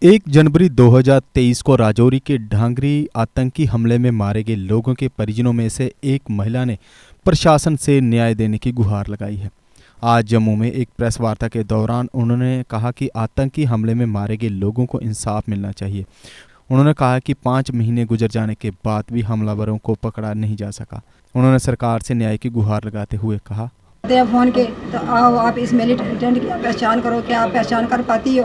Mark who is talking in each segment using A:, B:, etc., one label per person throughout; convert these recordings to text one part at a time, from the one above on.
A: 1 जनवरी 2023 को राजौरी के ढांगरी आतंकी हमले में मारे गए लोगों के परिजनों में से एक महिला ने प्रशासन से न्याय देने की गुहार लगाई है। आज जम्मू में एक प्रेस वार्ता के दौरान उन्होंने कहा कि आतंकी हमले में मारे गए लोगों को इंसाफ मिलना चाहिए। उन्होंने कहा कि 5 महीने गुजर जाने के बाद भी हमलावरों को पकड़ा नहीं जा सका। उन्होंने सरकार से न्याय की गुहार लगाते हुए कहा,
B: फ़ोन के तो आओ आप इस मिलिटेंट की पहचान करो, क्या आप पहचान कर पाती हो?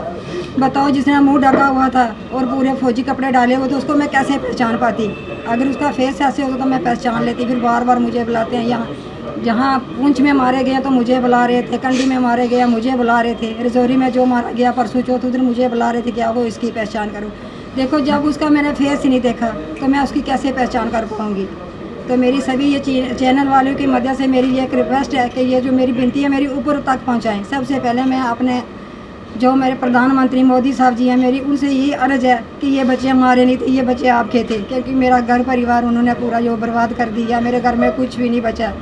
B: बताओ, जिसने मुंह ढका हुआ था और पूरे फौजी कपड़े डाले हुए थे उसको मैं कैसे पहचान पाती? अगर उसका फेस ऐसे होता तो मैं पहचान लेती। फिर बार बार मुझे बुलाते हैं। यहाँ जहाँ पुंछ में मारे गए तो मुझे बुला रहे थे, कंडी में मारे गया मुझे बुला रहे थे, रजौरी में जो मारा गया परसों चौथ उधर मुझे बुला रहे थे कि आओ इसकी पहचान करो। देखो, जब उसका मैंने फेस ही नहीं देखा तो मैं उसकी कैसे पहचान कर पाऊँगी? तो मेरी सभी ये चैनल वालों की मदद से मेरी ये एक रिक्वेस्ट है कि ये जो मेरी विनती है मेरी ऊपर तक पहुंचाएं। सबसे पहले मैं अपने जो मेरे प्रधानमंत्री मोदी साहब जी हैं, मेरी उनसे यही अर्ज़ है कि ये बच्चे हमारे नहीं थे, ये बच्चे आपके थे, क्योंकि मेरा घर परिवार उन्होंने पूरा जो बर्बाद कर दिया। मेरे घर में कुछ भी नहीं बचा।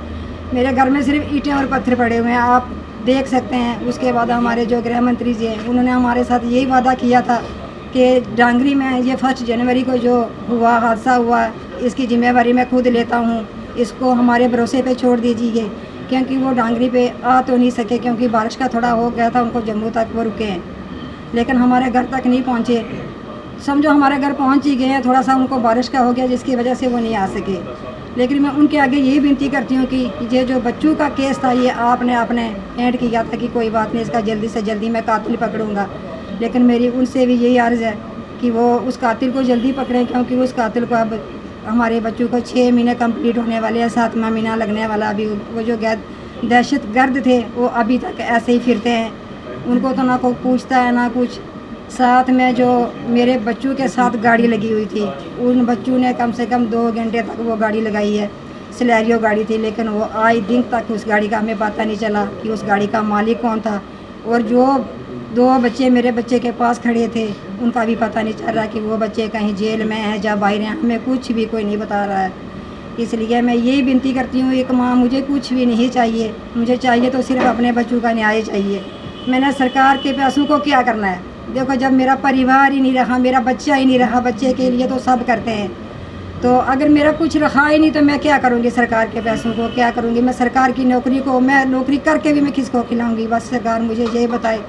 B: मेरे घर में सिर्फ ईंटें और पत्थर पड़े हुए हैं, आप देख सकते हैं। उसके बाद हमारे जो गृह मंत्री जी हैं उन्होंने हमारे साथ यही वादा किया था कि डांगरी में ये 1 जनवरी को जो हुआ हादसा हुआ इसकी जिम्मेवारी मैं खुद लेता हूँ, इसको हमारे भरोसे पे छोड़ दीजिए। क्योंकि वो डांगरी पे आ तो नहीं सके क्योंकि बारिश का थोड़ा हो गया था, उनको जम्मू तक वो रुके हैं लेकिन हमारे घर तक नहीं पहुँचे। समझो हमारे घर पहुँच ही गए हैं, थोड़ा सा उनको बारिश का हो गया जिसकी वजह से वो नहीं आ सके। लेकिन मैं उनके आगे यही विनती करती हूँ कि ये जो बच्चों का केस था ये आपने अपने एंड किया था कि कोई बात नहीं, इसका जल्दी से जल्दी मैं कातिल पकड़ूँगा। लेकिन मेरी उनसे भी यही अर्ज़ है कि वो उस कातिल को जल्दी पकड़ें, क्योंकि उस कातिल को अब हमारे बच्चों को 6 महीने कंप्लीट होने वाले हैं, 7वां महीना लगने वाला। अभी वो जो दहशत गर्द थे वो अभी तक ऐसे ही फिरते हैं, उनको तो ना कोई पूछता है ना कुछ। साथ में जो मेरे बच्चों के साथ गाड़ी लगी हुई थी, उन बच्चों ने कम से कम 2 घंटे तक वो गाड़ी लगाई है। सिलेरियो गाड़ी थी, लेकिन वो आज दिन तक उस गाड़ी का हमें पता नहीं चला कि उस गाड़ी का मालिक कौन था। और जो 2 बच्चे मेरे बच्चे के पास खड़े थे उनका भी पता नहीं चल रहा कि वो बच्चे कहीं जेल में हैं या बाहर हैं, हमें कुछ भी कोई नहीं बता रहा है। इसलिए मैं यही विनती करती हूँ, एक माँ, मुझे कुछ भी नहीं चाहिए, मुझे चाहिए तो सिर्फ अपने बच्चों का न्याय चाहिए। मैंने सरकार के पैसों को क्या करना है? देखो, जब मेरा परिवार ही नहीं रहा, मेरा बच्चा ही नहीं रहा, बच्चे के लिए तो सब करते हैं, तो अगर मेरा कुछ रहा ही नहीं तो मैं क्या करूँगी? सरकार के पैसों को क्या करूँगी? मैं सरकार की नौकरी को, मैं नौकरी करके भी मैं किसको खिलाऊँगी? बस सरकार मुझे यही बताए,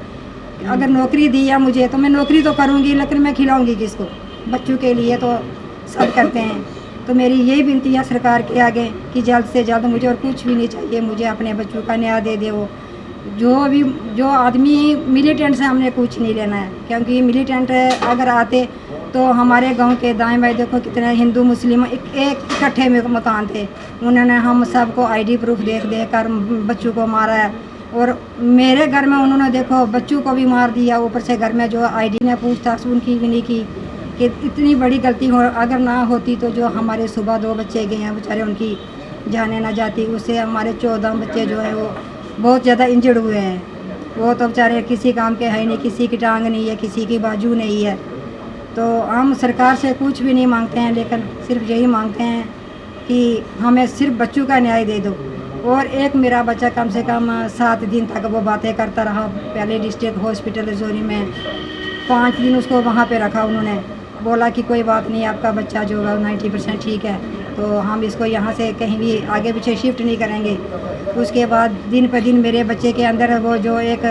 B: अगर नौकरी दी है मुझे तो मैं नौकरी तो करूँगी, लेकिन मैं खिलाऊँगी किसको? बच्चों के लिए तो सब करते हैं। तो मेरी यही विनती है सरकार के आगे कि जल्द से जल्द, मुझे और कुछ भी नहीं चाहिए, मुझे अपने बच्चों का न्याय दे दे। वो जो आदमी मिलिटेंट से हमने कुछ नहीं लेना है, क्योंकि मिलिटेंट अगर आते तो हमारे गांव के दाएं बाएं देखो कितने हिंदू मुस्लिम एक इकट्ठे में मकान थे, उन्होंने हम सबको ID प्रूफ देख कर बच्चों को मारा है। और मेरे घर में उन्होंने देखो बच्चों को भी मार दिया, ऊपर से घर में जो ID ने पूछताछ उनकी भी नहीं की। कि इतनी बड़ी गलती हो अगर ना होती तो जो हमारे सुबह 2 बच्चे गए हैं बेचारे, उनकी जाने ना जाती, उससे हमारे 14 बच्चे जो है वो बहुत ज़्यादा इंजर्ड हुए हैं। वो तो बेचारे किसी काम के है नहीं, किसी की टांग नहीं है, किसी की बाजू नहीं है। तो हम सरकार से कुछ भी नहीं मांगते हैं, लेकिन सिर्फ यही मांगते हैं कि हमें सिर्फ बच्चों का न्याय दे दो। और एक मेरा बच्चा कम से कम 7 दिन तक वो बातें करता रहा। पहले डिस्ट्रिक्ट हॉस्पिटल रजौरी में 5 दिन उसको वहाँ पे रखा, उन्होंने बोला कि कोई बात नहीं, आपका बच्चा जो है 90% ठीक है, तो हम इसको यहाँ से कहीं भी आगे पीछे शिफ्ट नहीं करेंगे। उसके बाद दिन पर दिन मेरे बच्चे के अंदर वो जो एक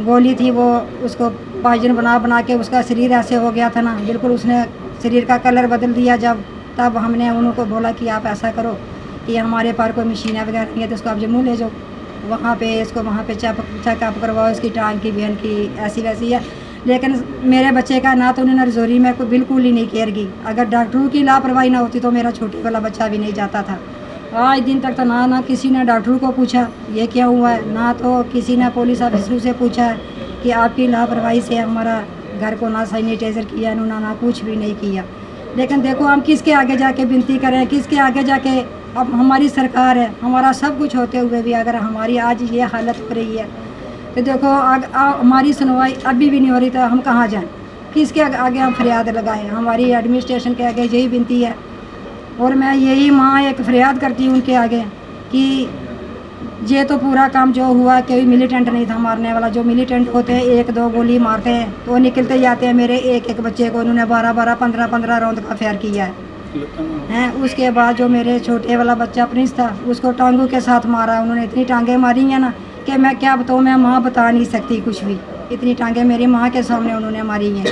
B: गोली थी वो उसको पॉइजन बना के उसका शरीर ऐसे हो गया था ना, बिल्कुल उसने शरीर का कलर बदल दिया। तब हमने उनको बोला कि आप ऐसा करो कि हमारे पास कोई मशीनें वगैरह नहीं है तो इसको आप जम्मू ले जाओ, वहाँ पे इसको वहाँ पे चेकअप करवाओ, इसकी टांग की बहन की ऐसी वैसी है। लेकिन मेरे बच्चे का ना तो उन्होंने रजौरी में कोई बिल्कुल ही नहीं केयर की। अगर डॉक्टरों की लापरवाही ना होती तो मेरा छोटे वाला बच्चा भी नहीं जाता था। आज दिन तक तो ना किसी ने डॉक्टरों को पूछा ये क्या हुआ है, ना तो किसी ने पुलिस ऑफिसरों से पूछा है कि आपकी लापरवाही से हमारा घर को ना सैनिटाइज़र किया, ना कुछ भी नहीं किया। लेकिन देखो, हम किसके आगे जाके विनती करें, किसके आगे जाके? अब हमारी सरकार है, हमारा सब कुछ होते हुए भी अगर हमारी आज ये हालत हो रही है तो देखो हमारी सुनवाई अभी भी नहीं हो रही, तो हम कहाँ जाएं? किसके आगे हम फरियाद लगाएं? हमारी एडमिनिस्ट्रेशन के आगे यही विनती है। और मैं यही माँ एक फरियाद करती हूँ उनके आगे कि ये तो पूरा काम जो हुआ, कोई मिलिटेंट नहीं था मारने वाला। जो मिलिटेंट होते हैं 1-2 गोली मारते हैं तो निकलते जाते हैं। मेरे एक बच्चे को उन्होंने 12-12, 15-15 राउंड का फायर किया है। उसके बाद जो मेरे छोटे वाला बच्चा प्रिंस था, उसको टांगों के साथ मारा। उन्होंने इतनी टांगें मारी हैं ना कि मैं क्या बताऊँ, मैं माँ बता नहीं सकती कुछ भी। इतनी टांगें मेरी माँ के सामने उन्होंने मारी हैं।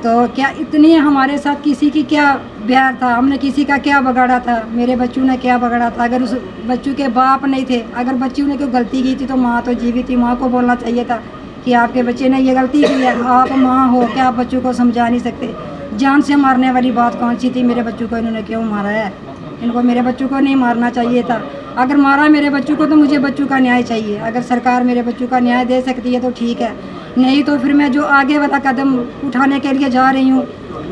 B: तो क्या इतनी हमारे साथ किसी की क्या बैर था, हमने किसी का क्या बगाड़ा था, मेरे बच्चों ने क्या बगाड़ा था। अगर उस बच्चों के बाप नहीं थे, अगर बच्चों ने कोई गलती की थी तो माँ तो जीवित थी, माँ को बोलना चाहिए था कि आपके बच्चे ने ये गलती की है। आप माँ हो, क्या आप बच्चों को समझा नहीं सकते? जान से मारने वाली बात कौन सी थी? मेरे बच्चों को इन्होंने क्यों मारा है? इनको मेरे बच्चों को नहीं मारना चाहिए था। अगर मारा मेरे बच्चों को तो मुझे बच्चों का न्याय चाहिए। अगर सरकार मेरे बच्चों का न्याय दे सकती है तो ठीक है, नहीं तो फिर मैं जो आगे वाला कदम उठाने के लिए जा रही हूँ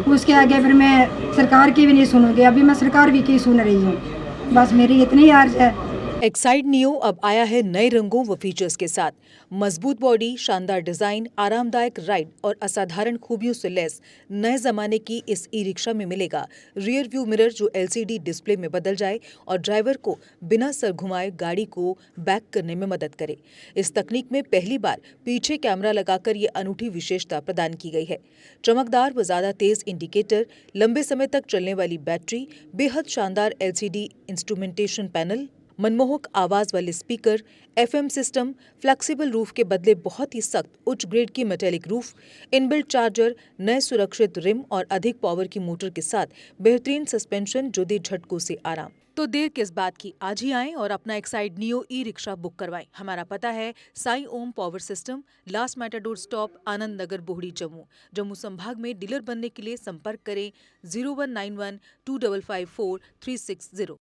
B: उसके आगे फिर मैं सरकार की भी नहीं सुनूंगी। अभी मैं सरकार भी की सुन रही हूँ। बस मेरी इतनी अर्ज है।
C: एक्साइड नियो अब आया है नए रंगों व फीचर्स के साथ। मजबूत बॉडी, शानदार डिजाइन, आरामदायक राइड और असाधारण खूबियों से लैस नए जमाने की इस ई रिक्शा में मिलेगा रियर व्यू मिरर जो LCD डिस्प्ले में बदल जाए और ड्राइवर को बिना सर घुमाए गाड़ी को बैक करने में मदद करे। इस तकनीक में पहली बार पीछे कैमरा लगाकर ये अनूठी विशेषता प्रदान की गई है। चमकदार व ज्यादा तेज इंडिकेटर, लंबे समय तक चलने वाली बैटरी, बेहद शानदार LCD इंस्ट्रूमेंटेशन पैनल, मनमोहक आवाज वाले speaker, FM system, flexible roof के बदले बहुत ही सख्त उच्च ग्रेड की मेटेलिक रूफ, इनबिल्ट चार्जर, नए सुरक्षित रिम और अधिक पावर की मोटर के साथ बेहतरीन सस्पेंशन जो दे झटकों से आराम। तो देर किस बात की, आज ही आएं और अपना Exide neo e rickshaw book करवाएं। हमारा पता है Sai Om power system, last matador stop, Anand Nagar, Bohri, Jammu. Jammu संभाग में डीलर बनने के लिए संपर्क करें 0191 2554 360।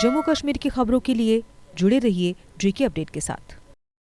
C: जम्मू कश्मीर की खबरों के लिए जुड़े रहिए GK अपडेट के साथ।